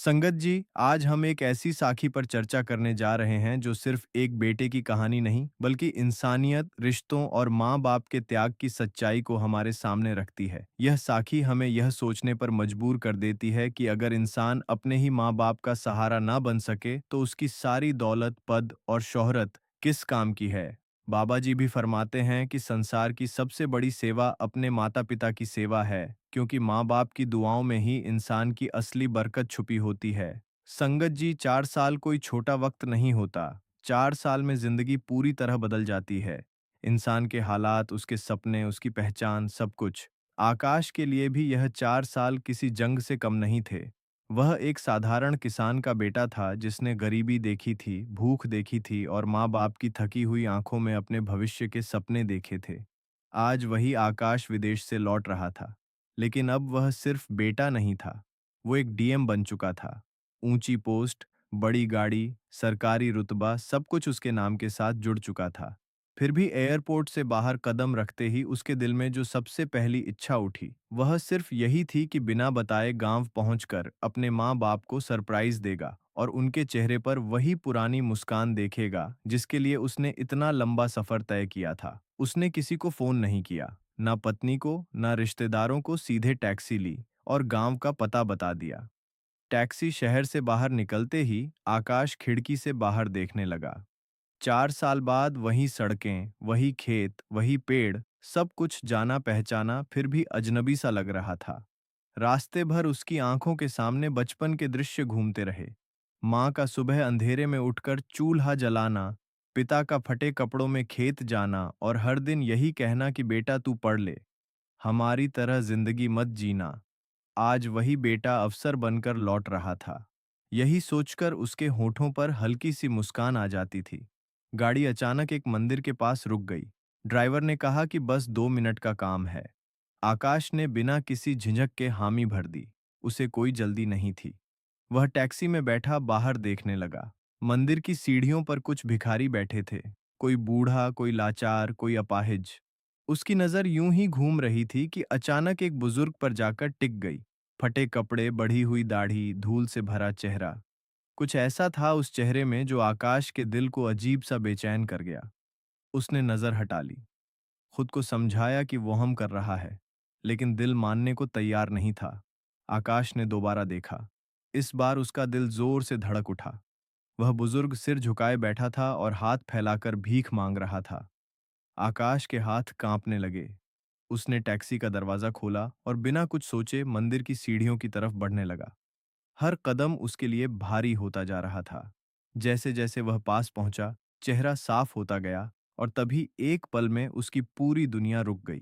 संगत जी, आज हम एक ऐसी साखी पर चर्चा करने जा रहे हैं जो सिर्फ एक बेटे की कहानी नहीं, बल्कि इंसानियत, रिश्तों और माँ-बाप के त्याग की सच्चाई को हमारे सामने रखती है। यह साखी हमें यह सोचने पर मजबूर कर देती है कि अगर इंसान अपने ही माँ-बाप का सहारा ना बन सके, तो उसकी सारी दौलत, पद और शोहरत किस काम की है। बाबा जी भी फरमाते हैं कि संसार की सबसे बड़ी सेवा अपने माता-पिता की सेवा है, क्योंकि माँ-बाप की दुआओं में ही इंसान की असली बरकत छुपी होती है। संगत जी, 4 साल कोई छोटा वक्त नहीं होता। 4 साल में जिंदगी पूरी तरह बदल जाती है। इंसान के हालात, उसके सपने, उसकी पहचान, सब कुछ। आकाश के लिए भी यह 4 साल किसी जंग से कम नहीं थे। वह एक साधारण किसान का बेटा था जिसने गरीबी देखी थी, भूख देखी थी और माँ-बाप की थकी हुई आंखों में अपने भविष्य के सपने देखे थे। आज वही आकाश विदेश से लौट रहा था, लेकिन अब वह सिर्फ बेटा नहीं था, वो एक डीएम बन चुका था। ऊंची पोस्ट, बड़ी गाड़ी, सरकारी रुतबा, सब कुछ उसके नाम के साथ जुड़ चुका था। फिर भी एयरपोर्ट से बाहर कदम रखते ही उसके दिल में जो सबसे पहली इच्छा उठी, वह सिर्फ यही थी कि बिना बताए गांव पहुंचकर अपने माँ बाप को सरप्राइज देगा और उनके चेहरे पर वही पुरानी मुस्कान देखेगा जिसके लिए उसने इतना लंबा सफर तय किया था। उसने किसी को फोन नहीं किया, ना पत्नी को, ना रिश्तेदारों को, सीधे टैक्सी ली और गांव का पता बता दिया। टैक्सी शहर से बाहर निकलते ही आकाश खिड़की से बाहर देखने लगा। 4 साल बाद वही सड़कें, वही खेत, वही पेड़, सब कुछ जाना पहचाना फिर भी अजनबी सा लग रहा था। रास्ते भर उसकी आंखों के सामने बचपन के दृश्य घूमते रहे। माँ का सुबह अंधेरे में उठकर चूल्हा जलाना, पिता का फटे कपड़ों में खेत जाना और हर दिन यही कहना कि बेटा तू पढ़ ले, हमारी तरह जिंदगी मत जीना। आज वही बेटा अफसर बनकर लौट रहा था। यही सोचकर उसके होठों पर हल्की सी मुस्कान आ जाती थी। गाड़ी अचानक एक मंदिर के पास रुक गई। ड्राइवर ने कहा कि बस 2 मिनट का काम है। आकाश ने बिना किसी झिझक के हामी भर दी। उसे कोई जल्दी नहीं थी। वह टैक्सी में बैठा बाहर देखने लगा। मंदिर की सीढ़ियों पर कुछ भिखारी बैठे थे। कोई बूढ़ा, कोई लाचार, कोई अपाहिज। उसकी नजर यूं ही घूम रही थी कि अचानक एक बुजुर्ग पर जाकर टिक गई। फटे कपड़े, बढ़ी हुई दाढ़ी, धूल से भरा चेहरा। कुछ ऐसा था उस चेहरे में जो आकाश के दिल को अजीब सा बेचैन कर गया। उसने नजर हटा ली। खुद को समझाया कि वो हम कर रहा है, लेकिन दिल मानने को तैयार नहीं था। आकाश ने दोबारा देखा। इस बार उसका दिल जोर से धड़क उठा। वह बुजुर्ग सिर झुकाए बैठा था और हाथ फैलाकर भीख मांग रहा था। आकाश के हाथ कांपने लगे। उसने टैक्सी का दरवाजा खोला और बिना कुछ सोचे मंदिर की सीढ़ियों की तरफ बढ़ने लगा। हर कदम उसके लिए भारी होता जा रहा था। जैसे जैसे वह पास पहुंचा, चेहरा साफ होता गया और तभी एक पल में उसकी पूरी दुनिया रुक गई।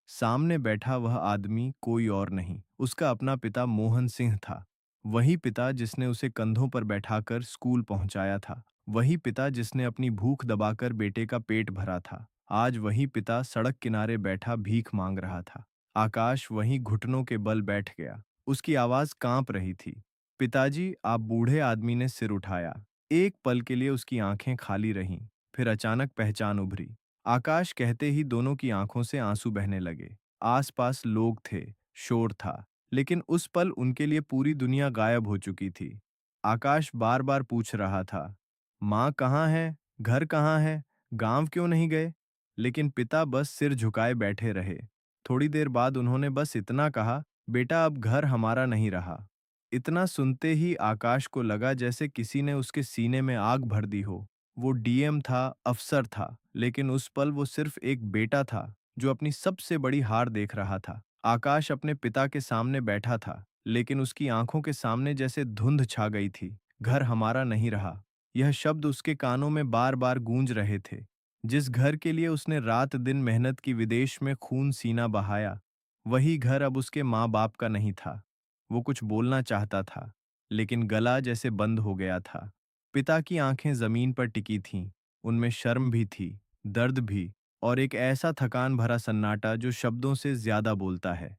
सामने बैठा वह आदमी कोई और नहीं, उसका अपना पिता मोहन सिंह था। वही पिता जिसने उसे कंधों पर बैठाकर स्कूल पहुंचाया था। वही पिता जिसने अपनी भूख दबाकर बेटे का पेट भरा था। आज वही पिता सड़क किनारे बैठा भीख मांग रहा था। आकाश वहीं घुटनों के बल बैठ गया। उसकी आवाज कांप रही थी। पिताजी, आप बूढ़े आदमी ने सिर उठाया। एक पल के लिए उसकी आंखें खाली रहीं, फिर अचानक पहचान उभरी। आकाश कहते ही दोनों की आंखों से आंसू बहने लगे। आसपास लोग थे, शोर था, लेकिन उस पल उनके लिए पूरी दुनिया गायब हो चुकी थी। आकाश बार बार पूछ रहा था, माँ कहाँ है, घर कहाँ है, गांव क्यों नहीं गए? लेकिन पिता बस सिर झुकाए बैठे रहे। थोड़ी देर बाद उन्होंने बस इतना कहा, बेटा अब घर हमारा नहीं रहा। इतना सुनते ही आकाश को लगा जैसे किसी ने उसके सीने में आग भर दी हो। वो डीएम था, अफसर था, लेकिन उस पल वो सिर्फ एक बेटा था जो अपनी सबसे बड़ी हार देख रहा था। आकाश अपने पिता के सामने बैठा था, लेकिन उसकी आंखों के सामने जैसे धुंध छा गई थी। घर हमारा नहीं रहा, यह शब्द उसके कानों में बार बार गूंज रहे थे। जिस घर के लिए उसने रात दिन मेहनत की, विदेश में खून सीना बहाया, वही घर अब उसके माँ बाप का नहीं था। वो कुछ बोलना चाहता था, लेकिन गला जैसे बंद हो गया था। पिता की आंखें जमीन पर टिकी थीं, उनमें शर्म भी थी, दर्द भी, और एक ऐसा थकान भरा सन्नाटा जो शब्दों से ज्यादा बोलता है।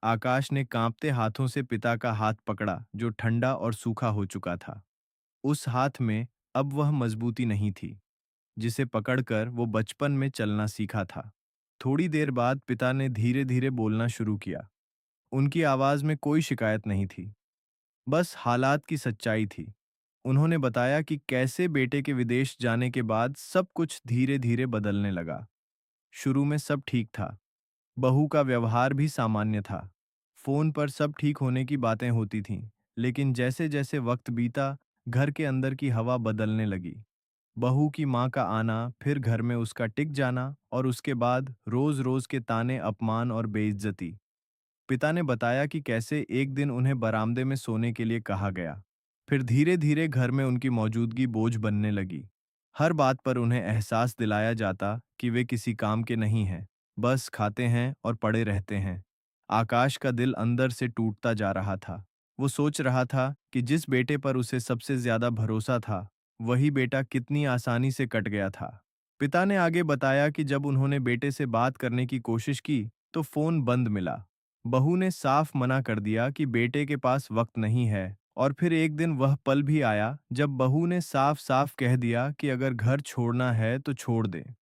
आकाश ने कांपते हाथों से पिता का हाथ पकड़ा, जो ठंडा और सूखा हो चुका था। उस हाथ में अब वह मजबूती नहीं थी, जिसे पकड़कर वो बचपन में चलना सीखा था। थोड़ी देर बाद पिता ने धीरे धीरे बोलना शुरू किया। उनकी आवाज में कोई शिकायत नहीं थी, बस हालात की सच्चाई थी। उन्होंने बताया कि कैसे बेटे के विदेश जाने के बाद सब कुछ धीरे-धीरे बदलने लगा। शुरू में सब ठीक था। बहू का व्यवहार भी सामान्य था। फोन पर सब ठीक होने की बातें होती थीं, लेकिन जैसे-जैसे वक्त बीता, घर के अंदर की हवा बदलने लगी। बहू की माँ का आना, फिर घर में उसका टिक जाना और उसके बाद रोज-रोज के ताने, अपमान और बेइज्जती। पिता ने बताया कि कैसे एक दिन उन्हें बरामदे में सोने के लिए कहा गया। फिर धीरे-धीरे घर में उनकी मौजूदगी बोझ बनने लगी। हर बात पर उन्हें एहसास दिलाया जाता कि वे किसी काम के नहीं हैं, बस खाते हैं और पड़े रहते हैं। आकाश का दिल अंदर से टूटता जा रहा था। वो सोच रहा था कि जिस बेटे पर उसे सबसे ज्यादा भरोसा था, वही बेटा कितनी आसानी से कट गया था। पिता ने आगे बताया कि जब उन्होंने बेटे से बात करने की कोशिश की, तो फोन बंद मिला। बहू ने साफ मना कर दिया कि बेटे के पास वक्त नहीं है, और फिर एक दिन वह पल भी आया जब बहू ने साफ-साफ कह दिया कि अगर घर छोड़ना है तो छोड़ दे,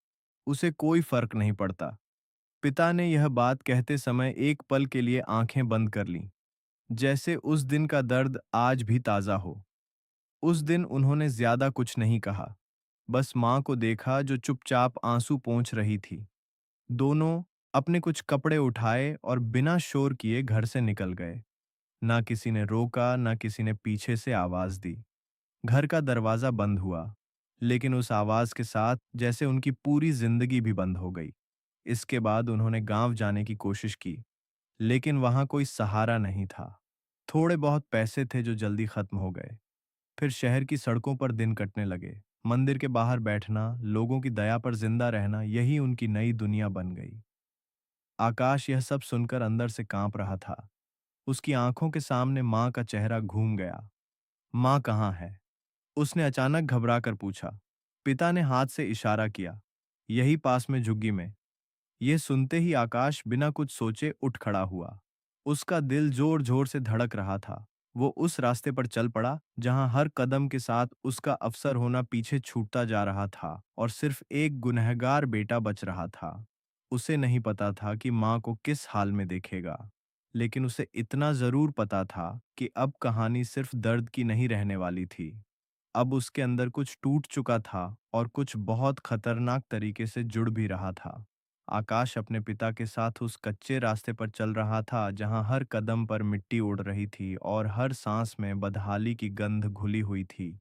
उसे कोई फर्क नहीं पड़ता। पिता ने यह बात कहते समय एक पल के लिए आंखें बंद कर लीं, जैसे उस दिन का दर्द आज भी ताजा हो। उस दिन उन्होंने ज्यादा कुछ नहीं कहा, बस माँ को देखा जो चुपचाप आंसू पोंछ रही थी। दोनों अपने कुछ कपड़े उठाए और बिना शोर किए घर से निकल गए। ना किसी ने रोका, ना किसी ने पीछे से आवाज दी। घर का दरवाजा बंद हुआ, लेकिन उस आवाज के साथ जैसे उनकी पूरी जिंदगी भी बंद हो गई। इसके बाद उन्होंने गांव जाने की कोशिश की, लेकिन वहां कोई सहारा नहीं था। थोड़े बहुत पैसे थे जो जल्दी खत्म हो गए। फिर शहर की सड़कों पर दिन कटने लगे। मंदिर के बाहर बैठना, लोगों की दया पर जिंदा रहना, यही उनकी नई दुनिया बन गई। आकाश यह सब सुनकर अंदर से कांप रहा था। उसकी आंखों के सामने माँ का चेहरा घूम गया। माँ कहाँ है? उसने अचानक घबराकर पूछा। पिता ने हाथ से इशारा किया। यही पास में झुग्गी में। यह सुनते ही आकाश बिना कुछ सोचे उठ खड़ा हुआ। उसका दिल जोर जोर से धड़क रहा था। वो उस रास्ते पर चल पड़ा जहां हर कदम के साथ उसका अवसर होना पीछे छूटता जा रहा था और सिर्फ एक गुनहगार बेटा बच रहा था। उसे नहीं पता था कि माँ को किस हाल में देखेगा, लेकिन उसे इतना जरूर पता था कि अब कहानी सिर्फ दर्द की नहीं रहने वाली थी। अब उसके अंदर कुछ टूट चुका था और कुछ बहुत खतरनाक तरीके से जुड़ भी रहा था। आकाश अपने पिता के साथ उस कच्चे रास्ते पर चल रहा था जहां हर कदम पर मिट्टी उड़ रही थी और हर सांस में बदहाली की गंध घुली हुई थी।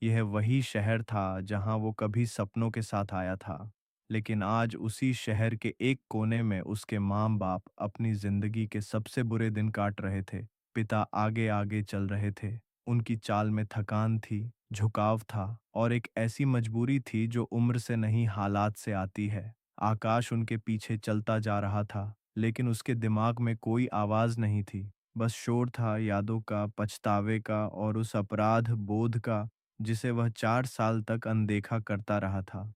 यह वही शहर था जहां वो कभी सपनों के साथ आया था, लेकिन आज उसी शहर के एक कोने में उसके माँ बाप अपनी जिंदगी के सबसे बुरे दिन काट रहे थे। पिता आगे आगे चल रहे थे। उनकी चाल में थकान थी, झुकाव था और एक ऐसी मजबूरी थी जो उम्र से नहीं, हालात से आती है। आकाश उनके पीछे चलता जा रहा था, लेकिन उसके दिमाग में कोई आवाज नहीं थी। बस शोर था, यादों का, पछतावे का और उस अपराध बोध का जिसे वह 4 साल तक अनदेखा करता रहा था।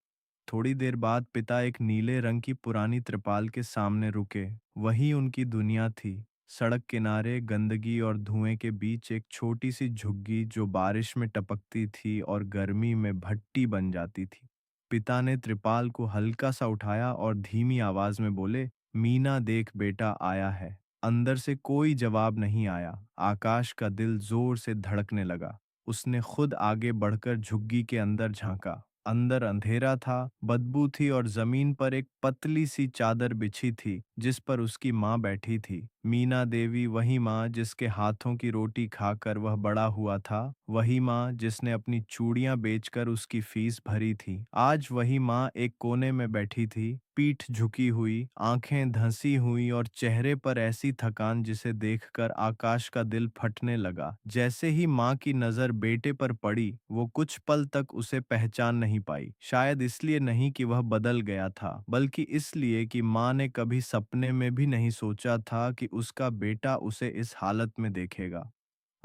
थोड़ी देर बाद पिता एक नीले रंग की पुरानी त्रिपाल के सामने रुके। वही उनकी दुनिया थी। सड़क किनारे गंदगी और धुएं के बीच एक छोटी सी झुग्गी जो बारिश में टपकती थी और गर्मी में भट्टी बन जाती थी। पिता ने त्रिपाल को हल्का सा उठाया और धीमी आवाज में बोले, मीना देख बेटा आया है। अंदर से कोई जवाब नहीं आया। आकाश का दिल जोर से धड़कने लगा। उसने खुद आगे बढ़कर झुग्गी के अंदर झांका। अंदर अंधेरा था, बदबू थी और जमीन पर एक पतली सी चादर बिछी थी जिस पर उसकी माँ बैठी थी। मीना देवी, वही माँ जिसके हाथों की रोटी खाकर वह बड़ा हुआ था, वही माँ जिसने अपनी चूड़ियां बेचकर उसकी फीस भरी थी। आज वही माँ एक कोने में बैठी थी, पीठ झुकी हुई, आंखें धंसी हुई और चेहरे पर ऐसी थकान जिसे देखकर आकाश का दिल फटने लगा। जैसे ही माँ की नजर बेटे पर पड़ी, वो कुछ पल तक उसे पहचान नहीं पाई। शायद इसलिए नहीं कि वह बदल गया था, बल्कि इसलिए कि माँ ने कभी सपने में भी नहीं सोचा था कि उसका बेटा उसे इस हालत में देखेगा।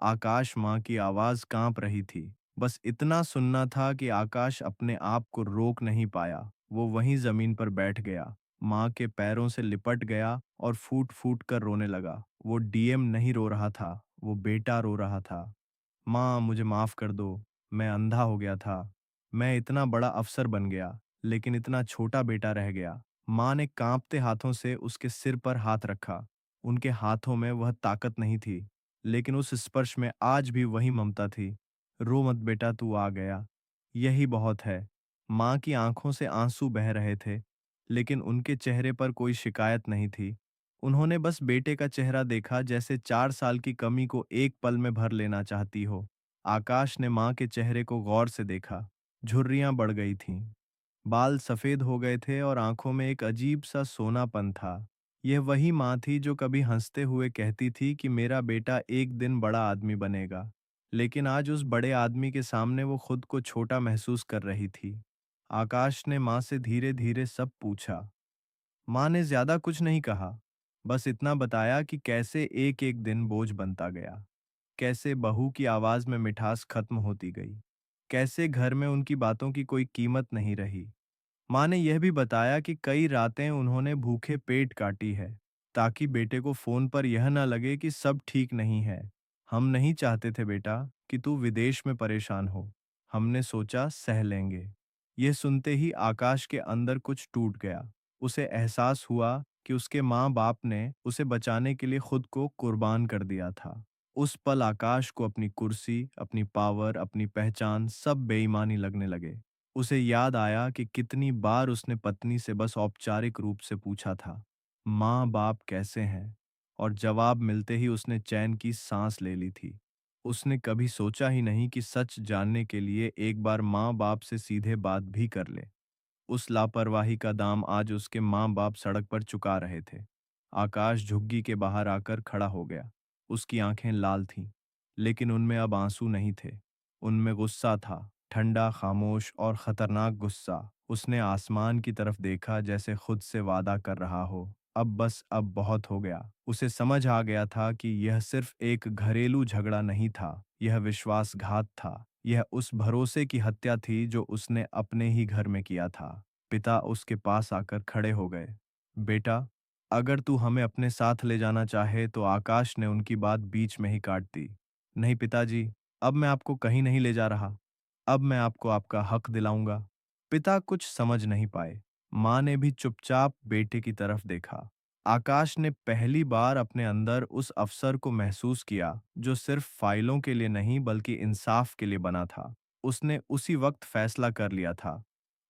आकाश माँ की आवाज कांप रही थी। बस इतना सुनना था कि आकाश अपने आप को रोक नहीं पाया। वो वहीं जमीन पर बैठ गया, माँ के पैरों से लिपट गया और फूट फूट कर रोने लगा। वो डीएम नहीं रो रहा था, वो बेटा रो रहा था। माँ, मुझे माफ कर दो। मैं अंधा हो गया था। मैं इतना बड़ा अफसर बन गया, लेकिन इतना छोटा बेटा रह गया। माँ ने कांपते हाथों से उसके सिर पर हाथ रखा। उनके हाथों में वह ताकत नहीं थी, लेकिन उस स्पर्श में आज भी वही ममता थी। रो मत बेटा, तू आ गया, यही बहुत है। माँ की आंखों से आंसू बह रहे थे, लेकिन उनके चेहरे पर कोई शिकायत नहीं थी। उन्होंने बस बेटे का चेहरा देखा, जैसे 4 साल की कमी को एक पल में भर लेना चाहती हो। आकाश ने माँ के चेहरे को गौर से देखा। झुर्रियां बढ़ गई थीं, बाल सफेद हो गए थे और आंखों में एक अजीब सा सोनापन था। यह वही माँ थी जो कभी हंसते हुए कहती थी कि मेरा बेटा एक दिन बड़ा आदमी बनेगा, लेकिन आज उस बड़े आदमी के सामने वो खुद को छोटा महसूस कर रही थी। आकाश ने माँ से धीरे धीरे सब पूछा। माँ ने ज्यादा कुछ नहीं कहा, बस इतना बताया कि कैसे एक एक दिन बोझ बनता गया, कैसे बहू की आवाज में मिठास खत्म होती गई, कैसे घर में उनकी बातों की कोई कीमत नहीं रही। माँ ने यह भी बताया कि कई रातें उन्होंने भूखे पेट काटी है, ताकि बेटे को फोन पर यह न लगे कि सब ठीक नहीं है। हम नहीं चाहते थे बेटा कि तू विदेश में परेशान हो, हमने सोचा सह लेंगे। यह सुनते ही आकाश के अंदर कुछ टूट गया। उसे एहसास हुआ कि उसके माँ बाप ने उसे बचाने के लिए खुद को कुर्बान कर दिया था। उस पल आकाश को अपनी कुर्सी, अपनी पावर, अपनी पहचान सब बेईमानी लगने लगे। उसे याद आया कि कितनी बार उसने पत्नी से बस औपचारिक रूप से पूछा था, माँ बाप कैसे हैं? और जवाब मिलते ही उसने चैन की सांस ले ली थी। उसने कभी सोचा ही नहीं कि सच जानने के लिए एक बार माँ बाप से सीधे बात भी कर ले। उस लापरवाही का दाम आज उसके माँ बाप सड़क पर चुका रहे थे। आकाश झुग्गी के बाहर आकर खड़ा हो गया। उसकी आंखें लाल थीं, लेकिन उनमें अब आंसू नहीं थे। उनमें गुस्सा था, ठंडा, खामोश और खतरनाक गुस्सा। उसने आसमान की तरफ देखा, जैसे खुद से वादा कर रहा हो, अब बस, अब बहुत हो गया। उसे समझ आ गया था कि यह सिर्फ एक घरेलू झगड़ा नहीं था, यह विश्वासघात था। यह उस भरोसे की हत्या थी जो उसने अपने ही घर में किया था। पिता उसके पास आकर खड़े हो गए। बेटा, अगर तू हमें अपने साथ ले जाना चाहे तो। आकाश ने उनकी बात बीच में ही काट दी। नहीं पिताजी, अब मैं आपको कहीं नहीं ले जा रहा। अब मैं आपको आपका हक दिलाऊंगा। पिता कुछ समझ नहीं पाए। माँ ने भी चुपचाप बेटे की तरफ देखा। आकाश ने पहली बार अपने अंदर उस अवसर को महसूस किया जो सिर्फ फाइलों के लिए नहीं बल्कि इंसाफ के लिए बना था। उसने उसी वक्त फैसला कर लिया था।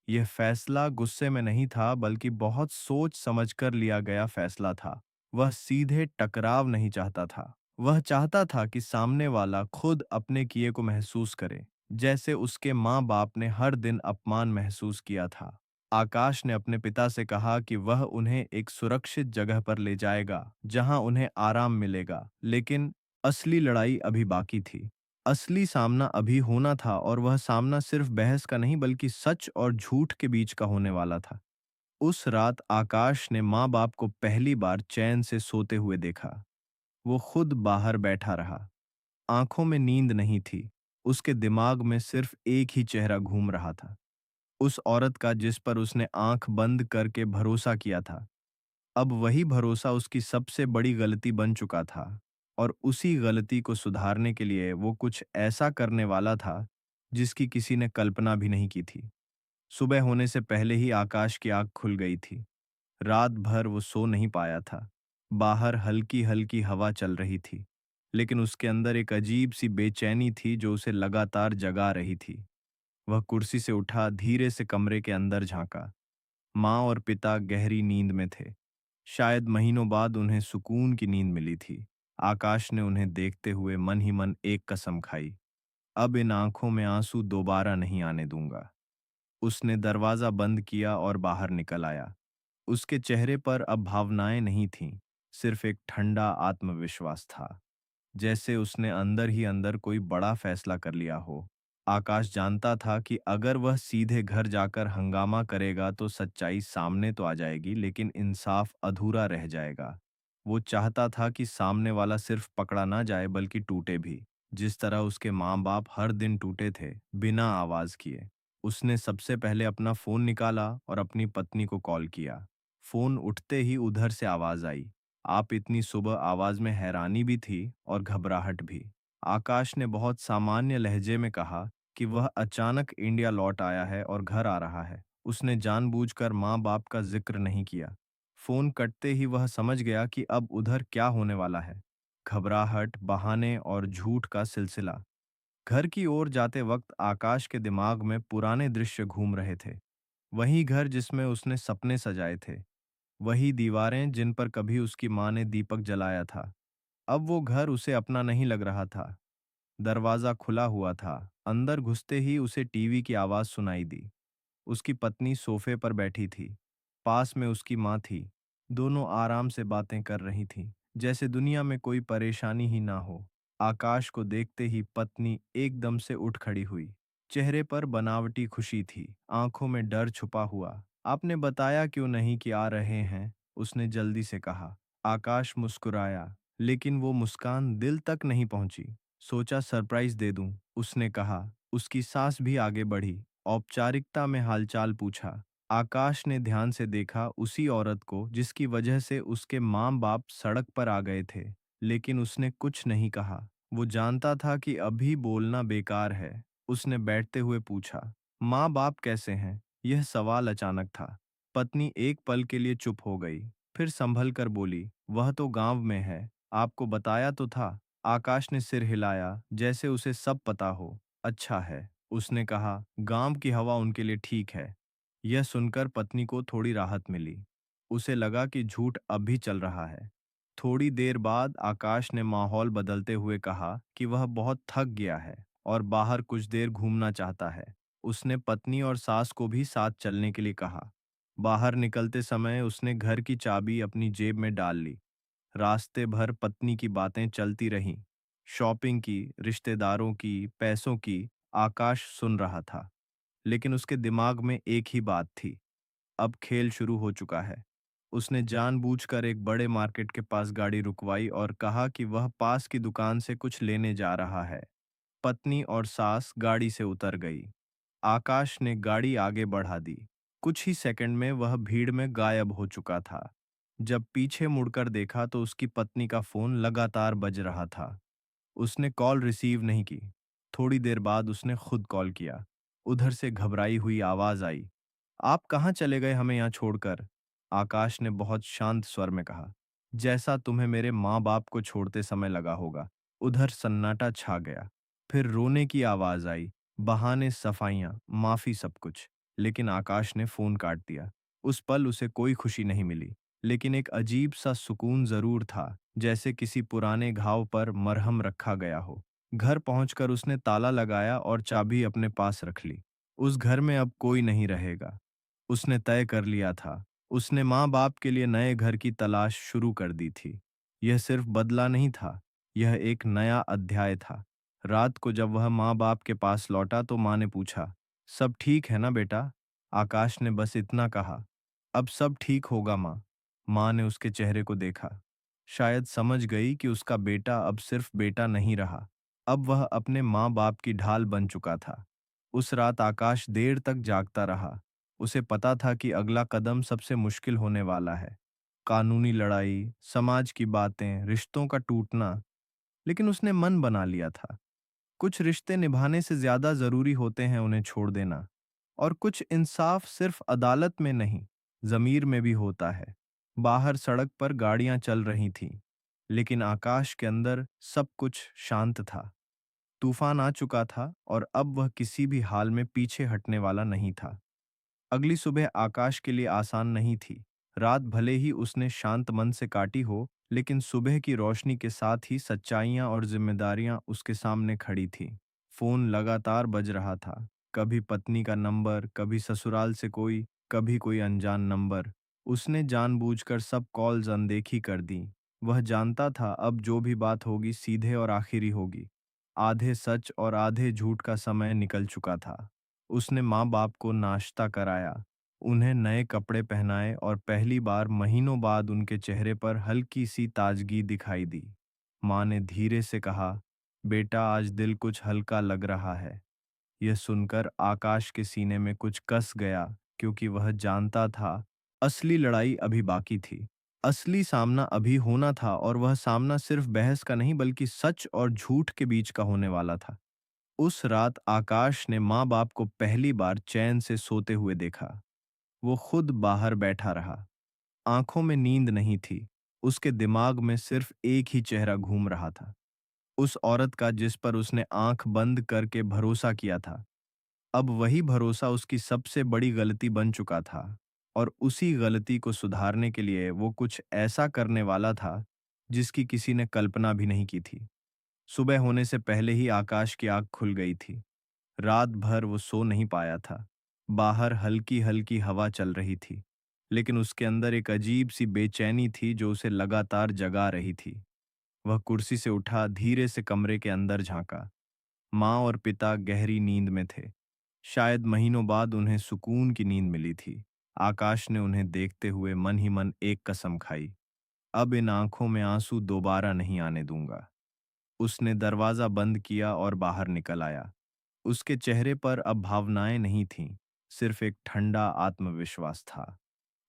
यह फैसला गुस्से में नहीं था, बल्कि बहुत सोच समझकर लिया गया फैसला था। वह सीधे टकराव नहीं चाहता था। वह चाहता था कि सामने वाला खुद अपने किए को महसूस करे, जैसे उसके माँ बाप ने हर दिन अपमान महसूस किया था। आकाश ने अपने पिता से कहा कि वह उन्हें एक सुरक्षित जगह पर ले जाएगा, जहां उन्हें आराम मिलेगा, लेकिन असली लड़ाई अभी बाकी थी। असली सामना अभी होना था, और वह सामना सिर्फ बहस का नहीं बल्कि सच और झूठ के बीच का होने वाला था। उस रात आकाश ने माँ बाप को पहली बार चैन से सोते हुए देखा। वो खुद बाहर बैठा रहा। आंखों में नींद नहीं थी। उसके दिमाग में सिर्फ एक ही चेहरा घूम रहा था, उस औरत का जिस पर उसने आंख बंद करके भरोसा किया था। अब वही भरोसा उसकी सबसे बड़ी गलती बन चुका था, और उसी गलती को सुधारने के लिए वो कुछ ऐसा करने वाला था जिसकी किसी ने कल्पना भी नहीं की थी। सुबह होने से पहले ही आकाश की आंख खुल गई थी। रात भर वो सो नहीं पाया था। बाहर हल्की हल्की हवा चल रही थी, लेकिन उसके अंदर एक अजीब सी बेचैनी थी जो उसे लगातार जगा रही थी। वह कुर्सी से उठा, धीरे से कमरे के अंदर झांका। माँ और पिता गहरी नींद में थे। शायद महीनों बाद उन्हें सुकून की नींद मिली थी। आकाश ने उन्हें देखते हुए मन ही मन एक कसम खाई, अब इन आंखों में आंसू दोबारा नहीं आने दूंगा। उसने दरवाजा बंद किया और बाहर निकल आया। उसके चेहरे पर अब भावनाएं नहीं थीं, सिर्फ एक ठंडा आत्मविश्वास था, जैसे उसने अंदर ही अंदर कोई बड़ा फैसला कर लिया हो। आकाश जानता था कि अगर वह सीधे घर जाकर हंगामा करेगा तो सच्चाई सामने तो आ जाएगी, लेकिन इंसाफ अधूरा रह जाएगा। वो चाहता था कि सामने वाला सिर्फ पकड़ा ना जाए बल्कि टूटे भी, जिस तरह उसके माँ बाप हर दिन टूटे थे, बिना आवाज किए। उसने सबसे पहले अपना फोन निकाला और अपनी पत्नी को कॉल किया। फोन उठते ही उधर से आवाज आई। आप इतनी सुबह, आवाज में हैरानी भी थी और घबराहट भी। आकाश ने बहुत सामान्य लहजे में कहा कि वह अचानक इंडिया लौट आया है और घर आ रहा है। उसने जानबूझकर माँ बाप का जिक्र नहीं किया। फोन कटते ही वह समझ गया कि अब उधर क्या होने वाला है। घबराहट, बहाने और झूठ का सिलसिला। घर की ओर जाते वक्त आकाश के दिमाग में पुराने दृश्य घूम रहे थे। वही घर जिसमें उसने सपने सजाए थे, वही दीवारें जिन पर कभी उसकी माँ ने दीपक जलाया था। अब वो घर उसे अपना नहीं लग रहा था। दरवाजा खुला हुआ था। अंदर घुसते ही उसे टीवी की आवाज सुनाई दी। उसकी पत्नी सोफे पर बैठी थी। पास में उसकी माँ थी। दोनों आराम से बातें कर रही थीं, जैसे दुनिया में कोई परेशानी ही ना हो। आकाश को देखते ही पत्नी एकदम से उठ खड़ी हुई। चेहरे पर बनावटी खुशी थी, आंखों में डर छुपा हुआ। आपने बताया क्यों नहीं कि आ रहे हैं? उसने जल्दी से कहा। आकाश मुस्कुराया, लेकिन वो मुस्कान दिल तक नहीं पहुंची। सोचा सरप्राइज दे दूं, उसने कहा। उसकी सांस भी आगे बढ़ी। औपचारिकता में हालचाल पूछा। आकाश ने ध्यान से देखा उसी औरत को जिसकी वजह से उसके माँ बाप सड़क पर आ गए थे, लेकिन उसने कुछ नहीं कहा। वो जानता था कि अभी बोलना बेकार है। उसने बैठते हुए पूछा, माँ बाप कैसे हैं? यह सवाल अचानक था। पत्नी एक पल के लिए चुप हो गई, फिर संभल कर बोली, वह तो गांव में है, आपको बताया तो था। आकाश ने सिर हिलाया, जैसे उसे सब पता हो। अच्छा है, उसने कहा, गांव की हवा उनके लिए ठीक है। यह सुनकर पत्नी को थोड़ी राहत मिली। उसे लगा कि झूठ अब भी चल रहा है। थोड़ी देर बाद आकाश ने माहौल बदलते हुए कहा कि वह बहुत थक गया है और बाहर कुछ देर घूमना चाहता है। उसने पत्नी और सास को भी साथ चलने के लिए कहा। बाहर निकलते समय उसने घर की चाबी अपनी जेब में डाल ली। रास्ते भर पत्नी की बातें चलती रहीं। शॉपिंग की, रिश्तेदारों की, पैसों की। आकाश सुन रहा था, लेकिन उसके दिमाग में एक ही बात थी, अब खेल शुरू हो चुका है। उसने जानबूझकर एक बड़े मार्केट के पास गाड़ी रुकवाई और कहा कि वह पास की दुकान से कुछ लेने जा रहा है। पत्नी और सास गाड़ी से उतर गई। आकाश ने गाड़ी आगे बढ़ा दी। कुछ ही सेकंड में वह भीड़ में गायब हो चुका था। जब पीछे मुड़कर देखा तो उसकी पत्नी का फोन लगातार बज रहा था। उसने कॉल रिसीव नहीं की। थोड़ी देर बाद उसने खुद कॉल किया। उधर से घबराई हुई आवाज आई, आप कहाँ चले गए हमें यहाँ छोड़कर? आकाश ने बहुत शांत स्वर में कहा, जैसा तुम्हें मेरे माँ बाप को छोड़ते समय लगा होगा। उधर सन्नाटा छा गया। फिर रोने की आवाज आई, बहाने, सफाइयां, माफी, सब कुछ। लेकिन आकाश ने फोन काट दिया। उस पल उसे कोई खुशी नहीं मिली, लेकिन एक अजीब सा सुकून जरूर था, जैसे किसी पुराने घाव पर मरहम रखा गया हो। घर पहुंचकर उसने ताला लगाया और चाबी अपने पास रख ली। उस घर में अब कोई नहीं रहेगा। उसने तय कर लिया था। उसने माँ-बाप के लिए नए घर की तलाश शुरू कर दी थी। यह सिर्फ बदला नहीं था, यह एक नया अध्याय था। रात को जब वह माँ-बाप के पास लौटा तो माँ ने पूछा, सब ठीक है ना बेटा? आकाश ने बस इतना कहा, अब सब ठीक होगा माँ। माँ ने उसके चेहरे को देखा। शायद समझ गई कि उसका बेटा अब सिर्फ बेटा नहीं रहा, अब वह अपने माँ-बाप की ढाल बन चुका था। उस रात आकाश देर तक जागता रहा। उसे पता था कि अगला कदम सबसे मुश्किल होने वाला है। कानूनी लड़ाई, समाज की बातें, रिश्तों का टूटना। लेकिन उसने मन बना लिया था। कुछ रिश्ते निभाने से ज्यादा जरूरी होते हैं उन्हें छोड़ देना। और कुछ इंसाफ सिर्फ अदालत में नहीं, जमीर में भी होता है। बाहर सड़क पर गाड़ियां चल रही थीं, लेकिन आकाश के अंदर सब कुछ शांत था। तूफान आ चुका था और अब वह किसी भी हाल में पीछे हटने वाला नहीं था। अगली सुबह आकाश के लिए आसान नहीं थी। रात भले ही उसने शांत मन से काटी हो, लेकिन सुबह की रोशनी के साथ ही सच्चाइयां और जिम्मेदारियां उसके सामने खड़ी थीं। फोन लगातार बज रहा था। कभी पत्नी का नंबर, कभी ससुराल से कोई, कभी कोई अनजान नंबर। उसने जानबूझकर सब कॉल्स अनदेखी कर दी। वह जानता था अब जो भी बात होगी सीधे और आखिरी होगी। आधे सच और आधे झूठ का समय निकल चुका था। उसने माँ-बाप को नाश्ता कराया, उन्हें नए कपड़े पहनाए और पहली बार महीनों बाद उनके चेहरे पर हल्की सी ताजगी दिखाई दी। माँ ने धीरे से कहा, बेटा आज दिल कुछ हल्का लग रहा है। यह सुनकर आकाश के सीने में कुछ कस गया, क्योंकि वह जानता था असली लड़ाई अभी बाकी थी। असली सामना अभी होना था और वह सामना सिर्फ बहस का नहीं बल्कि सच और झूठ के बीच का होने वाला था। उस रात आकाश ने माँ बाप को पहली बार चैन से सोते हुए देखा। वो खुद बाहर बैठा रहा। आंखों में नींद नहीं थी, उसके दिमाग में सिर्फ एक ही चेहरा घूम रहा था, उस औरत का जिस पर उसने आंख बंद करके भरोसा किया था। अब वही भरोसा उसकी सबसे बड़ी गलती बन चुका था और उसी गलती को सुधारने के लिए वो कुछ ऐसा करने वाला था जिसकी किसी ने कल्पना भी नहीं की थी। सुबह होने से पहले ही आकाश की आंख खुल गई थी। रात भर वो सो नहीं पाया था। बाहर हल्की हल्की हवा चल रही थी, लेकिन उसके अंदर एक अजीब सी बेचैनी थी जो उसे लगातार जगा रही थी। वह कुर्सी से उठा, धीरे से कमरे के अंदर झांका। माँ और पिता गहरी नींद में थे। शायद महीनों बाद उन्हें सुकून की नींद मिली थी। आकाश ने उन्हें देखते हुए मन ही मन एक कसम खाई, अब इन आंखों में आंसू दोबारा नहीं आने दूंगा। उसने दरवाजा बंद किया और बाहर निकल आया। उसके चेहरे पर अब भावनाएं नहीं थीं, सिर्फ एक ठंडा आत्मविश्वास था,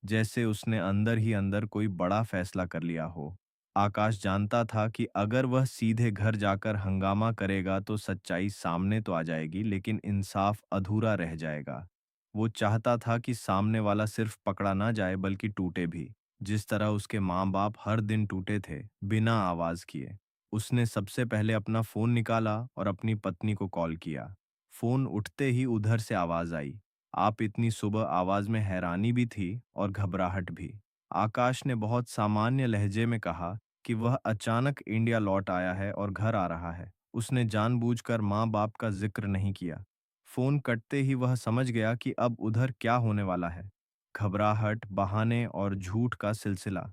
जैसे उसने अंदर ही अंदर कोई बड़ा फैसला कर लिया हो। आकाश जानता था कि अगर वह सीधे घर जाकर हंगामा करेगा तो सच्चाई सामने तो आ जाएगी, लेकिन इंसाफ अधूरा रह जाएगा। वो चाहता था कि सामने वाला सिर्फ पकड़ा ना जाए बल्कि टूटे भी, जिस तरह उसके माँ बाप हर दिन टूटे थे, बिना आवाज किए। उसने सबसे पहले अपना फोन निकाला और अपनी पत्नी को कॉल किया। फोन उठते ही उधर से आवाज आई, आप इतनी सुबह, आवाज में हैरानी भी थी और घबराहट भी। आकाश ने बहुत सामान्य लहजे में कहा कि वह अचानक इंडिया लौट आया है और घर आ रहा है। उसने जानबूझकर माँ बाप का जिक्र नहीं किया। फोन कटते ही वह समझ गया कि अब उधर क्या होने वाला है। घबराहट, बहाने और झूठ का सिलसिला।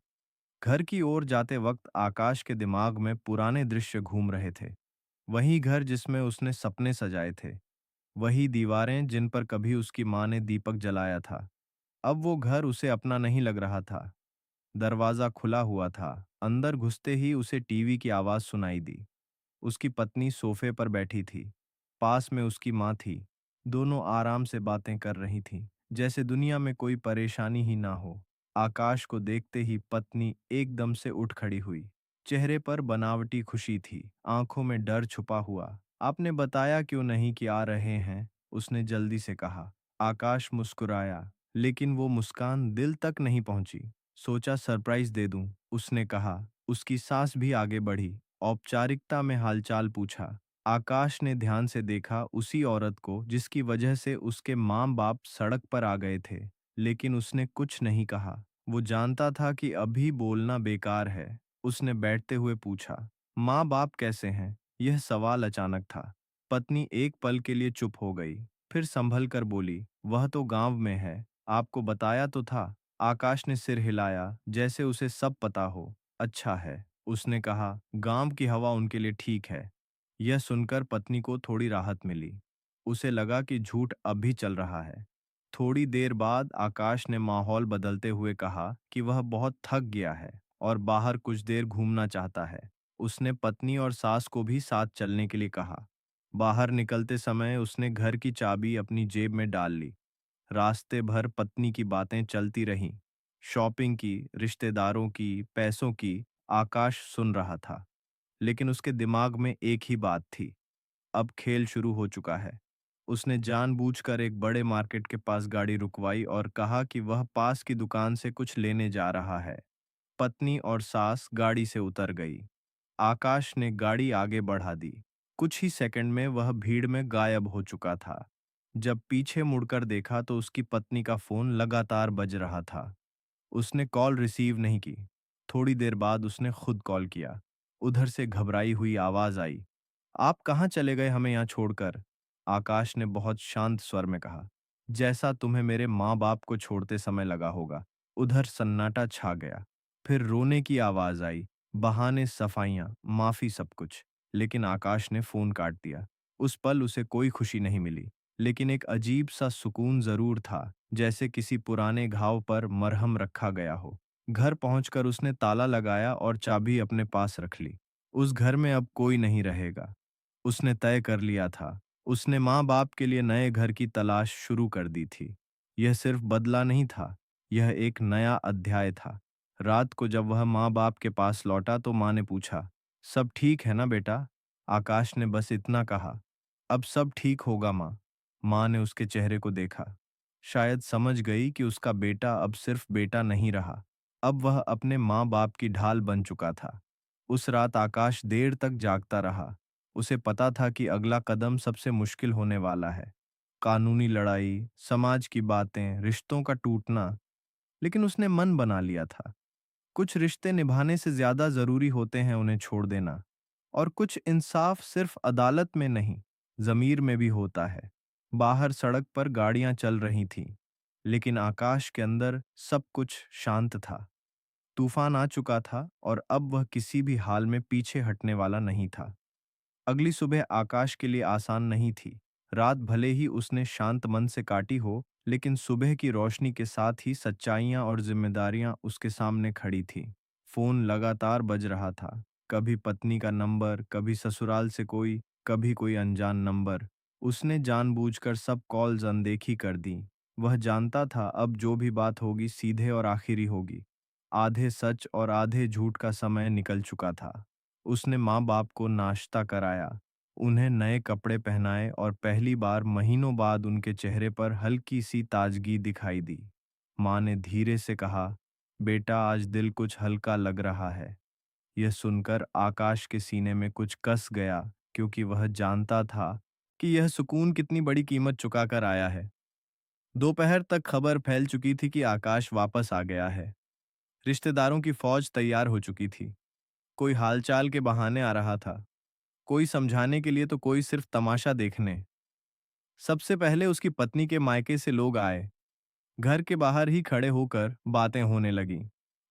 घर की ओर जाते वक्त आकाश के दिमाग में पुराने दृश्य घूम रहे थे। वही घर जिसमें उसने सपने सजाए थे, वही दीवारें जिन पर कभी उसकी माँ ने दीपक जलाया था। अब वो घर उसे अपना नहीं लग रहा था। दरवाजा खुला हुआ था। अंदर घुसते ही उसे टीवी की आवाज सुनाई दी। उसकी पत्नी सोफे पर बैठी थी। पास में उसकी माँ थी। दोनों आराम से बातें कर रही थीं, जैसे दुनिया में कोई परेशानी ही ना हो। आकाश को देखते ही पत्नी एकदम से उठ खड़ी हुई। चेहरे पर बनावटी खुशी थी, आंखों में डर छुपा हुआ। आपने बताया क्यों नहीं कि आ रहे हैं? उसने जल्दी से कहा। आकाश मुस्कुराया, लेकिन वो मुस्कान दिल तक नहीं पहुंची। सोचा सरप्राइज दे दूं, उसने कहा। उसकी सांस भी आगे बढ़ी। औपचारिकता में हालचाल पूछा। आकाश ने ध्यान से देखा उसी औरत को जिसकी वजह से उसके माँ बाप सड़क पर आ गए थे, लेकिन उसने कुछ नहीं कहा। वो जानता था कि अभी बोलना बेकार है। उसने बैठते हुए पूछा, माँ बाप कैसे हैं? यह सवाल अचानक था। पत्नी एक पल के लिए चुप हो गई, फिर संभल कर बोली, वह तो गांव में है, आपको बताया तो था। आकाश ने सिर हिलाया, जैसे उसे सब पता हो। अच्छा है, उसने कहा, गांव की हवा उनके लिए ठीक है। यह सुनकर पत्नी को थोड़ी राहत मिली। उसे लगा कि झूठ अब भी चल रहा है। थोड़ी देर बाद आकाश ने माहौल बदलते हुए कहा कि वह बहुत थक गया है और बाहर कुछ देर घूमना चाहता है। उसने पत्नी और सास को भी साथ चलने के लिए कहा। बाहर निकलते समय उसने घर की चाबी अपनी जेब में डाल ली। रास्ते भर पत्नी की बातें चलती रहीं। शॉपिंग की, रिश्तेदारों की, पैसों की। आकाश सुन रहा था, लेकिन उसके दिमाग में एक ही बात थी, अब खेल शुरू हो चुका है। उसने जानबूझकर एक बड़े मार्केट के पास गाड़ी रुकवाई और कहा कि वह पास की दुकान से कुछ लेने जा रहा है। पत्नी और सास गाड़ी से उतर गई। आकाश ने गाड़ी आगे बढ़ा दी। कुछ ही सेकंड में वह भीड़ में गायब हो चुका था। जब पीछे मुड़कर देखा तो उसकी पत्नी का फोन लगातार बज रहा था। उसने कॉल रिसीव नहीं की। थोड़ी देर बाद उसने खुद कॉल किया। उधर से घबराई हुई आवाज आई, आप कहाँ चले गए हमें यहाँ छोड़कर? आकाश ने बहुत शांत स्वर में कहा, जैसा तुम्हें मेरे माँ बाप को छोड़ते समय लगा होगा। उधर सन्नाटा छा गया। फिर रोने की आवाज आई, बहाने, सफाइयां, माफी, सब कुछ। लेकिन आकाश ने फोन काट दिया। उस पल उसे कोई खुशी नहीं मिली, लेकिन एक अजीब सा सुकून जरूर था, जैसे किसी पुराने घाव पर मरहम रखा गया हो। घर पहुंचकर उसने ताला लगाया और चाबी अपने पास रख ली। उस घर में अब कोई नहीं रहेगा। उसने तय कर लिया था। उसने माँ-बाप के लिए नए घर की तलाश शुरू कर दी थी। यह सिर्फ बदला नहीं था, यह एक नया अध्याय था। रात को जब वह माँ-बाप के पास लौटा तो माँ ने पूछा, सब ठीक है ना बेटा? आकाश ने बस इतना कहा, अब सब ठीक होगा माँ। माँ ने उसके चेहरे को देखा। शायद समझ गई कि उसका बेटा अब सिर्फ बेटा नहीं रहा, अब वह अपने माँ बाप की ढाल बन चुका था। उस रात आकाश देर तक जागता रहा। उसे पता था कि अगला कदम सबसे मुश्किल होने वाला है। कानूनी लड़ाई, समाज की बातें, रिश्तों का टूटना। लेकिन उसने मन बना लिया था, कुछ रिश्ते निभाने से ज्यादा जरूरी होते हैं उन्हें छोड़ देना। और कुछ इंसाफ सिर्फ अदालत में नहीं, जमीर में भी होता है। बाहर सड़क पर गाड़ियां चल रही थीं, लेकिन आकाश के अंदर सब कुछ शांत था। तूफान आ चुका था और अब वह किसी भी हाल में पीछे हटने वाला नहीं था। अगली सुबह आकाश के लिए आसान नहीं थी। रात भले ही उसने शांत मन से काटी हो, लेकिन सुबह की रोशनी के साथ ही सच्चाइयां और जिम्मेदारियां उसके सामने खड़ी थीं। फोन लगातार बज रहा था। कभी पत्नी का नंबर, कभी ससुराल से कोई, कभी कोई अनजान नंबर। उसने जानबूझकर सब कॉल्स अनदेखी कर दी। वह जानता था अब जो भी बात होगी सीधे और आखिरी होगी। आधे सच और आधे झूठ का समय निकल चुका था। उसने माँ बाप को नाश्ता कराया, उन्हें नए कपड़े पहनाए और पहली बार महीनों बाद उनके चेहरे पर हल्की सी ताजगी दिखाई दी। माँ ने धीरे से कहा, बेटा आज दिल कुछ हल्का लग रहा है। यह सुनकर आकाश के सीने में कुछ कस गया, क्योंकि वह जानता था कि यह सुकून कितनी बड़ी कीमत चुकाकर आया है। दोपहर तक खबर फैल चुकी थी कि आकाश वापस आ गया है। रिश्तेदारों की फौज तैयार हो चुकी थी। कोई हालचाल के बहाने आ रहा था, कोई समझाने के लिए तो कोई सिर्फ तमाशा देखने। सबसे पहले उसकी पत्नी के मायके से लोग आए। घर के बाहर ही खड़े होकर बातें होने लगीं।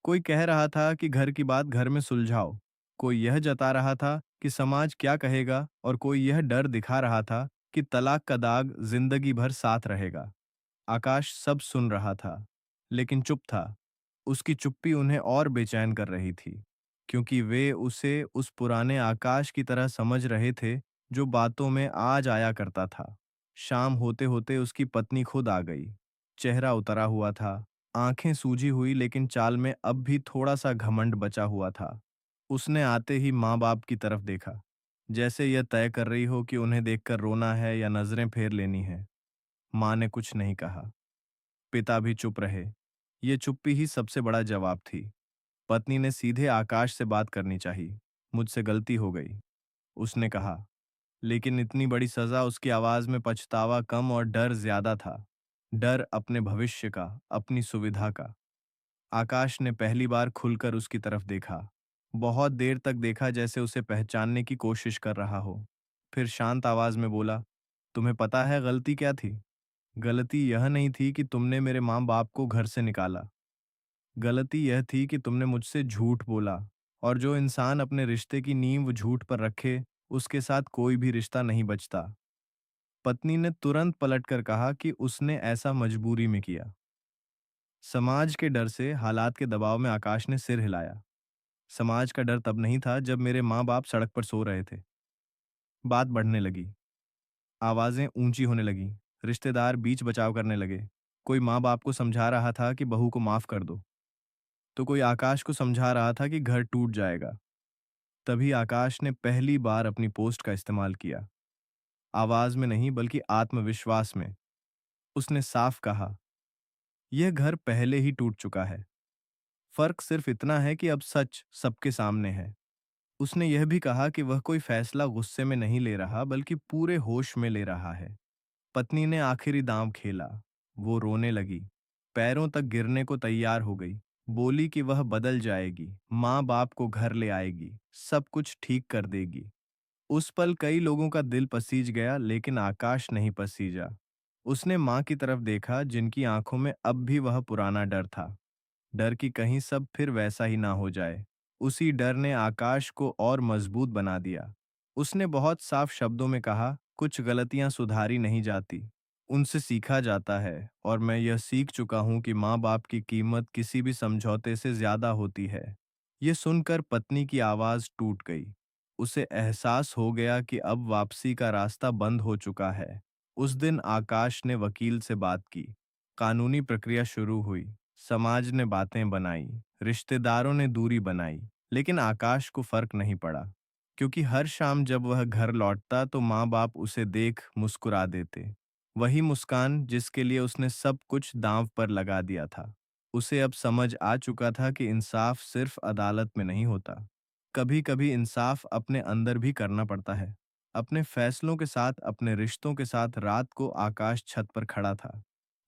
कोई कह रहा था कि घर की बात घर में सुलझाओ, कोई यह जता रहा था कि समाज क्या कहेगा, और कोई यह डर दिखा रहा था कि तलाक का दाग जिंदगी भर साथ रहेगा। आकाश सब सुन रहा था, लेकिन चुप था। उसकी चुप्पी उन्हें और बेचैन कर रही थी, क्योंकि वे उसे उस पुराने आकाश की तरह समझ रहे थे जो बातों में आज आया करता था। शाम होते होते उसकी पत्नी खुद आ गई। चेहरा उतरा हुआ था, आंखें सूजी हुई, लेकिन चाल में अब भी थोड़ा सा घमंड बचा हुआ था। उसने आते ही माँ बाप की तरफ देखा, जैसे यह तय कर रही हो कि उन्हें देखकर रोना है या नजरें फेर लेनी है। माँ ने कुछ नहीं कहा, पिता भी चुप रहे। ये चुप्पी ही सबसे बड़ा जवाब थी। पत्नी ने सीधे आकाश से बात करनी चाहिए। मुझसे गलती हो गई, उसने कहा। लेकिन इतनी बड़ी सजा, उसकी आवाज में पछतावा कम और डर ज्यादा था। डर अपने भविष्य का, अपनी सुविधा का। आकाश ने पहली बार खुलकर उसकी तरफ देखा। बहुत देर तक देखा, जैसे उसे पहचानने की कोशिश कर रहा हो। फिर शांत आवाज में बोला, तुम्हें पता है गलती क्या थी? गलती यह नहीं थी कि तुमने मेरे माँ बाप को घर से निकाला। गलती यह थी कि तुमने मुझसे झूठ बोला। और जो इंसान अपने रिश्ते की नींव झूठ पर रखे, उसके साथ कोई भी रिश्ता नहीं बचता। पत्नी ने तुरंत पलटकर कहा कि उसने ऐसा मजबूरी में किया। समाज के डर से, हालात के दबाव में आकाश ने सिर हिलाया। समाज का डर तब नहीं था जब मेरे माँ बाप सड़क पर सो रहे थे। बात बढ़ने लगी, आवाजें ऊंची होने लगीं, रिश्तेदार बीच बचाव करने लगे। कोई माँ बाप को समझा रहा था कि बहू को माफ कर दो, तो कोई आकाश को समझा रहा था कि घर टूट जाएगा। तभी आकाश ने पहली बार अपनी पोस्ट का इस्तेमाल किया। आवाज में नहीं, बल्कि आत्मविश्वास में। उसने साफ कहा, यह घर पहले ही टूट चुका है। फर्क सिर्फ इतना है कि अब सच सबके सामने है। उसने यह भी कहा कि वह कोई फैसला गुस्से में नहीं ले रहा, बल्कि पूरे होश में ले रहा है। पत्नी ने आखिरी दांव खेला। वो रोने लगी, पैरों तक गिरने को तैयार हो गई। बोली कि वह बदल जाएगी, माँ बाप को घर ले आएगी, सब कुछ ठीक कर देगी। उस पल कई लोगों का दिल पसीज गया, लेकिन आकाश नहीं पसीजा। उसने माँ की तरफ देखा, जिनकी आंखों में अब भी वह पुराना डर था। डर कि कहीं सब फिर वैसा ही ना हो जाए। उसी डर ने आकाश को और मजबूत बना दिया। उसने बहुत साफ शब्दों में कहा, कुछ गलतियां सुधारी नहीं जाती, उनसे सीखा जाता है, और मैं यह सीख चुका हूं कि माँ बाप की कीमत किसी भी समझौते से ज्यादा होती है। यह सुनकर पत्नी की आवाज टूट गई। उसे एहसास हो गया कि अब वापसी का रास्ता बंद हो चुका है। उस दिन आकाश ने वकील से बात की। कानूनी प्रक्रिया शुरू हुई। समाज ने बातें बनाई, रिश्तेदारों ने दूरी बनाई, लेकिन आकाश को फर्क नहीं पड़ा, क्योंकि हर शाम जब वह घर लौटता तो माँ बाप उसे देख मुस्कुरा देते। वही मुस्कान जिसके लिए उसने सब कुछ दांव पर लगा दिया था। उसे अब समझ आ चुका था कि इंसाफ सिर्फ अदालत में नहीं होता। कभी-कभी इंसाफ अपने अंदर भी करना पड़ता है। अपने फैसलों के साथ, अपने रिश्तों के साथ रात को आकाश छत पर खड़ा था।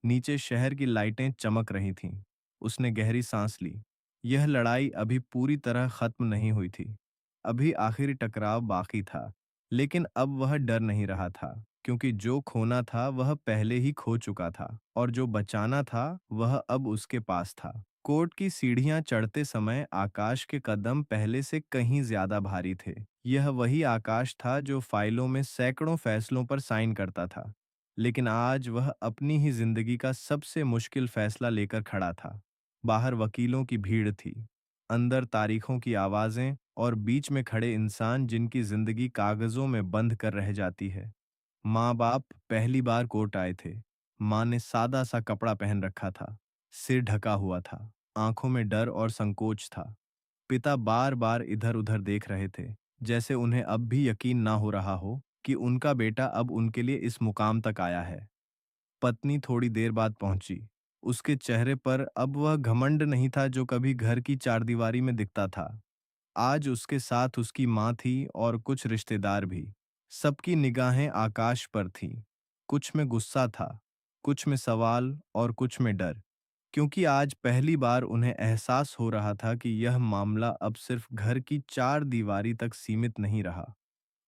नीचे शहर की लाइटें चमक रही थीं। उसने गहरी सांस ली। यह लड़ाई अभी पूरी तरह खत्म नहीं हुई थी। अभी आखिरी टकराव बाकी था। लेकिन अब वह डर नहीं रहा था, क्योंकि जो खोना था वह पहले ही खो चुका था और जो बचाना था वह अब उसके पास था। कोर्ट की सीढ़ियां चढ़ते समय आकाश के कदम पहले से कहीं ज्यादा भारी थे। यह वही आकाश था जो फाइलों में सैकड़ों फैसलों पर साइन करता था। लेकिन आज वह अपनी ही जिंदगी का सबसे मुश्किल फैसला लेकर खड़ा था। बाहर वकीलों की भीड़ थी, अंदर तारीखों की आवाजें और बीच में खड़े इंसान जिनकी जिंदगी कागजों में बंद कर रह जाती है। माँ बाप पहली बार कोर्ट आए थे। माँ ने सादा सा कपड़ा पहन रखा था, सिर ढका हुआ था, आंखों में डर और संकोच था। पिता बार बार इधर उधर देख रहे थे, जैसे उन्हें अब भी यकीन ना हो रहा हो कि उनका बेटा अब उनके लिए इस मुकाम तक आया है। पत्नी थोड़ी देर बाद पहुंची। उसके चेहरे पर अब वह घमंड नहीं था जो कभी घर की चारदीवारी में दिखता था। आज उसके साथ उसकी माँ थी और कुछ रिश्तेदार भी। सबकी निगाहें आकाश पर थीं। कुछ में गुस्सा था, कुछ में सवाल और कुछ में डर, क्योंकि आज पहली बार उन्हें एहसास हो रहा था कि यह मामला अब सिर्फ घर की चार दीवारी तक सीमित नहीं रहा।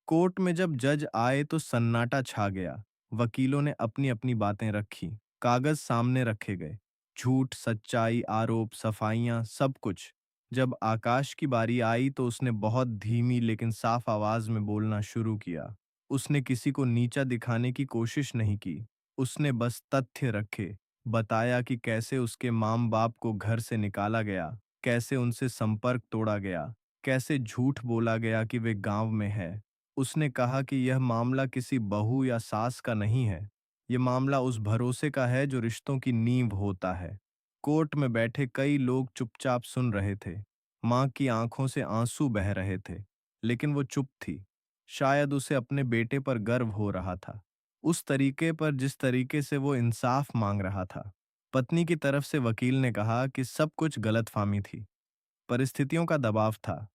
कोर्ट में जब जज आए तो सन्नाटा छा गया। वकीलों ने अपनी अपनी बातें रखी, कागज सामने रखे गए। झूठ, सच्चाई, आरोप, सफाइयां, सब कुछ। जब आकाश की बारी आई तो उसने बहुत धीमी लेकिन साफ आवाज में बोलना शुरू किया। उसने किसी को नीचा दिखाने की कोशिश नहीं की। उसने बस तथ्य रखे, बताया कि कैसे उसके माम बाप को घर से निकाला गया, कैसे उनसे संपर्क तोड़ा गया, कैसे झूठ बोला गया कि वे गांव में है। उसने कहा कि यह मामला किसी बहू या सास का नहीं है। यह मामला उस भरोसे का है जो रिश्तों की नींव होता है। कोर्ट में बैठे कई लोग चुपचाप सुन रहे थे। मां की आंखों से आंसू बह रहे थे, लेकिन वो चुप थी। शायद उसे अपने बेटे पर गर्व हो रहा था, उस तरीके पर जिस तरीके से वो इंसाफ मांग रहा था। पत्नी की तरफ से वकील ने कहा कि सब कुछ गलतफहमी थी, परिस्थितियों का दबाव था।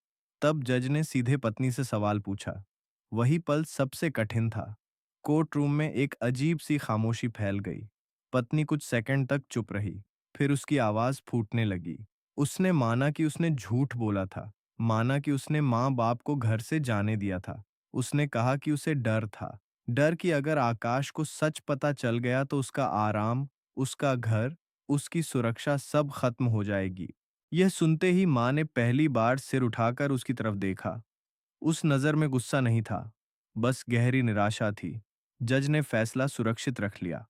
तब जज ने सीधे पत्नी से सवाल पूछा। वही पल सबसे कठिन था। कोर्ट रूम में एक अजीब सी खामोशी फैल गई। पत्नी कुछ सेकंड तक चुप रही, फिर उसकी आवाज फूटने लगी। उसने माना कि उसने झूठ बोला था, माना कि उसने माँ बाप को घर से जाने दिया था। उसने कहा कि उसे डर था, डर कि अगर आकाश को सच पता चल गया तो उसका आराम, उसका घर, उसकी सुरक्षा सब खत्म हो जाएगी। यह सुनते ही मां ने पहली बार सिर उठाकर उसकी तरफ देखा। उस नजर में गुस्सा नहीं था, बस गहरी निराशा थी। जज ने फैसला सुरक्षित रख लिया।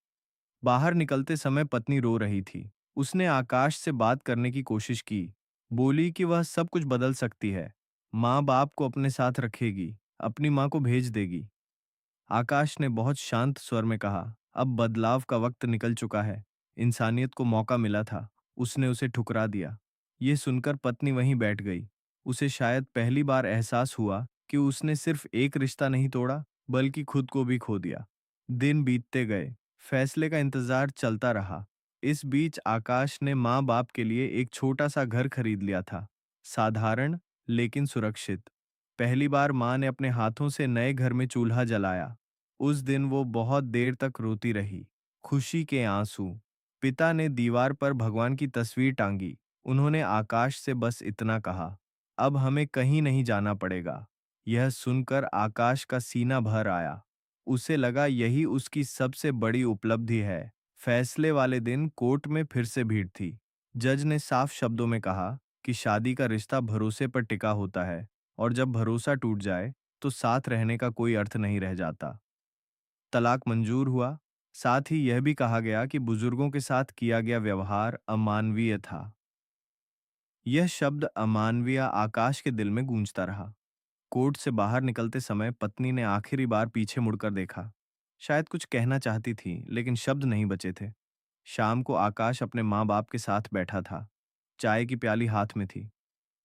बाहर निकलते समय पत्नी रो रही थी। उसने आकाश से बात करने की कोशिश की। बोली कि वह सब कुछ बदल सकती है। माँ बाप को अपने साथ रखेगी, अपनी माँ को भेज देगी। आकाश ने बहुत शांत स्वर में कहा, अब बदलाव का वक्त निकल चुका है। इंसानियत को मौका मिला था, उसने उसे ठुकरा दिया। ये सुनकर पत्नी वहीं बैठ गई। उसे शायद पहली बार एहसास हुआ कि उसने सिर्फ एक रिश्ता नहीं तोड़ा, बल्कि खुद को भी खो दिया। दिन बीतते गए, फैसले का इंतजार चलता रहा। इस बीच आकाश ने माँ बाप के लिए एक छोटा सा घर खरीद लिया था, साधारण लेकिन सुरक्षित। पहली बार माँ ने अपने हाथों से नए घर में चूल्हा जलाया। उस दिन वो बहुत देर तक रोती रही, खुशी के आंसू। पिता ने दीवार पर भगवान की तस्वीर टांगी। उन्होंने आकाश से बस इतना कहा, अब हमें कहीं नहीं जाना पड़ेगा। यह सुनकर आकाश का सीना भर आया। उसे लगा यही उसकी सबसे बड़ी उपलब्धि है। फैसले वाले दिन कोर्ट में फिर से भीड़ थी। जज ने साफ शब्दों में कहा कि शादी का रिश्ता भरोसे पर टिका होता है, और जब भरोसा टूट जाए तो साथ रहने का कोई अर्थ नहीं रह जाता। तलाक मंजूर हुआ। साथ ही यह भी कहा गया कि बुजुर्गों के साथ किया गया व्यवहार अमानवीय था। यह शब्द अमानवीय आकाश के दिल में गूंजता रहा। कोर्ट से बाहर निकलते समय पत्नी ने आखिरी बार पीछे मुड़कर देखा। शायद कुछ कहना चाहती थी, लेकिन शब्द नहीं बचे थे। शाम को आकाश अपने माँ बाप के साथ बैठा था। चाय की प्याली हाथ में थी।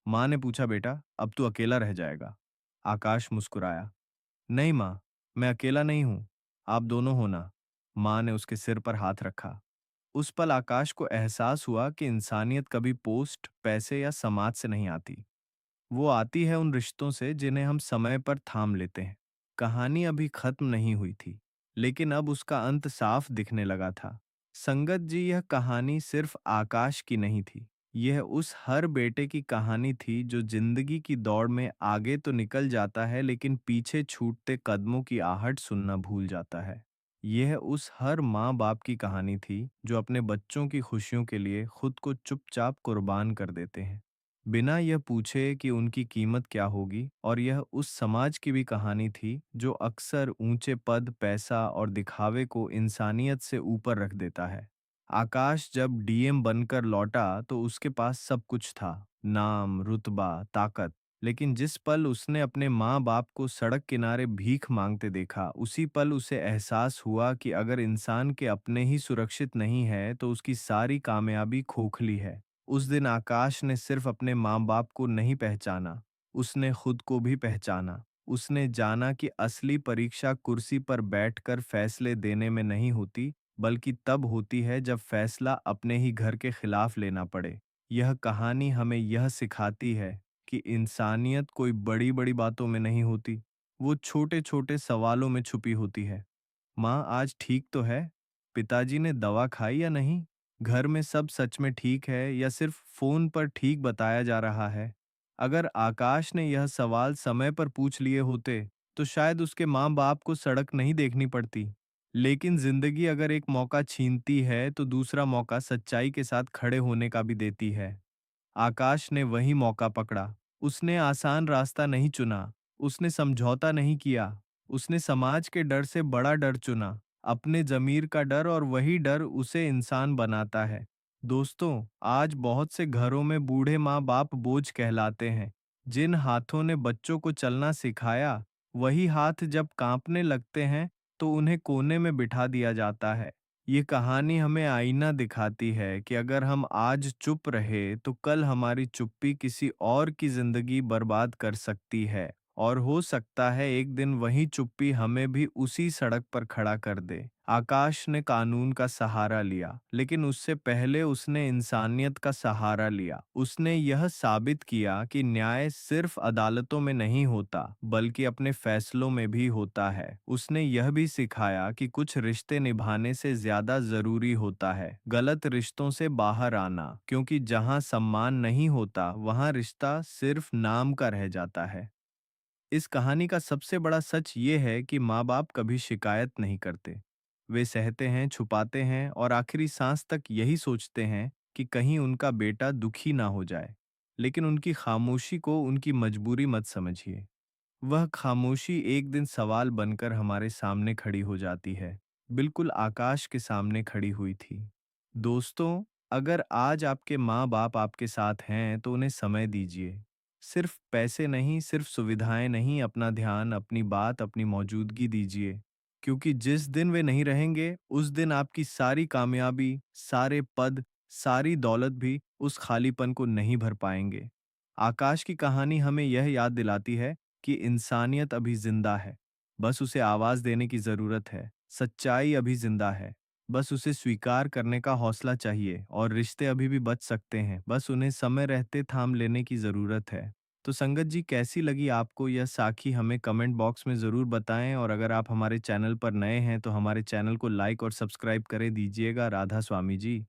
माँ ने पूछा, बेटा अब तू अकेला रह जाएगा? आकाश मुस्कुराया। नहीं माँ, मैं अकेला नहीं हूं, आप दोनों हो ना। माँ ने उसके सिर पर हाथ रखा। उस पल आकाश को एहसास हुआ कि इंसानियत कभी पोस्ट, पैसे या समाज से नहीं आती। वो आती है उन रिश्तों से जिन्हें हम समय पर थाम लेते हैं। कहानी अभी खत्म नहीं हुई थी, लेकिन अब उसका अंत साफ दिखने लगा था। संगत जी, यह कहानी सिर्फ आकाश की नहीं थी। यह उस हर बेटे की कहानी थी जो जिंदगी की दौड़ में आगे तो निकल जाता है, लेकिन पीछे छूटते कदमों की आहट सुनना भूल जाता है। यह उस हर माँ बाप की कहानी थी जो अपने बच्चों की खुशियों के लिए खुद को चुपचाप कुर्बान कर देते हैं, बिना यह पूछे कि उनकी कीमत क्या होगी। और यह उस समाज की भी कहानी थी जो अक्सर ऊंचे पद, पैसा और दिखावे को इंसानियत से ऊपर रख देता है। आकाश जब डीएम बनकर लौटा तो उसके पास सब कुछ था, नाम, रुतबा, ताकत। लेकिन जिस पल उसने अपने माँ बाप को सड़क किनारे भीख मांगते देखा, उसी पल उसे एहसास हुआ कि अगर इंसान के अपने ही सुरक्षित नहीं है तो उसकी सारी कामयाबी खोखली है। उस दिन आकाश ने सिर्फ अपने माँ-बाप को नहीं पहचाना, उसने खुद को भी पहचाना। उसने जाना कि असली परीक्षा कुर्सी पर बैठकर फैसले देने में नहीं होती, बल्कि तब होती है जब फैसला अपने ही घर के खिलाफ लेना पड़े। यह कहानी हमें यह सिखाती है कि इंसानियत कोई बड़ी-बड़ी बातों में नहीं होती, वो छोटे-छोटे सवालों में छुपी होती है। माँ आज ठीक तो है? पिताजी ने दवा खाई या नहीं? घर में सब सच में ठीक है या सिर्फ फोन पर ठीक बताया जा रहा है? अगर आकाश ने यह सवाल समय पर पूछ लिए होते, तो शायद उसके माँ बाप को सड़क नहीं देखनी पड़ती। लेकिन जिंदगी अगर एक मौका छीनती है, तो दूसरा मौका सच्चाई के साथ खड़े होने का भी देती है। आकाश ने वही मौका पकड़ा। उसने आसान रास्ता नहीं चुना, उसने समझौता नहीं किया, उसने समाज के डर से बड़ा डर चुना, अपने ज़मीर का डर, और वही डर उसे इंसान बनाता है। दोस्तों, आज बहुत से घरों में बूढ़े माँ-बाप बोझ कहलाते हैं। जिन हाथों ने बच्चों को चलना सिखाया, वही हाथ जब काँपने लगते हैं, तो उन्हें कोने में बिठा दिया जाता है। ये कहानी हमें आईना दिखाती है कि अगर हम आज चुप रहे तो कल हमारी चुप्पी किसी और की जिंदगी बर्बाद कर सकती है, और हो सकता है एक दिन वही चुप्पी हमें भी उसी सड़क पर खड़ा कर दे। आकाश ने कानून का सहारा लिया, लेकिन उससे पहले उसने इंसानियत का सहारा लिया। उसने यह साबित किया कि न्याय सिर्फ अदालतों में नहीं होता, बल्कि अपने फैसलों में भी होता है। उसने यह भी सिखाया कि कुछ रिश्ते निभाने से ज्यादा जरूरी होता है गलत रिश्तों से बाहर आना, क्योंकि जहां सम्मान नहीं होता, वहां रिश्ता सिर्फ नाम का रह जाता है। इस कहानी का सबसे बड़ा सच ये है कि माँ-बाप कभी शिकायत नहीं करते। वे सहते हैं, छुपाते हैं और आखिरी सांस तक यही सोचते हैं कि कहीं उनका बेटा दुखी ना हो जाए। लेकिन उनकी खामोशी को उनकी मजबूरी मत समझिए। वह खामोशी एक दिन सवाल बनकर हमारे सामने खड़ी हो जाती है, बिल्कुल आकाश के सामने खड़ी हुई थी। दोस्तों, अगर आज आपके माँ-बाप आपके साथ हैं, तो उन्हें समय दीजिए। सिर्फ पैसे नहीं, सिर्फ सुविधाएं नहीं, अपना ध्यान, अपनी बात, अपनी मौजूदगी दीजिए। क्योंकि जिस दिन वे नहीं रहेंगे, उस दिन आपकी सारी कामयाबी, सारे पद, सारी दौलत भी उस खालीपन को नहीं भर पाएंगे। आकाश की कहानी हमें यह याद दिलाती है कि इंसानियत अभी जिंदा है, बस उसे आवाज देने की जरूरत है। सच्चाई अभी जिंदा है, बस उसे स्वीकार करने का हौसला चाहिए। और रिश्ते अभी भी बच सकते हैं, बस उन्हें समय रहते थाम लेने की जरूरत है। तो संगत जी, कैसी लगी आपको यह साखी, हमें कमेंट बॉक्स में जरूर बताएं। और अगर आप हमारे चैनल पर नए हैं तो हमारे चैनल को लाइक और सब्सक्राइब करे दीजिएगा। राधा स्वामी जी।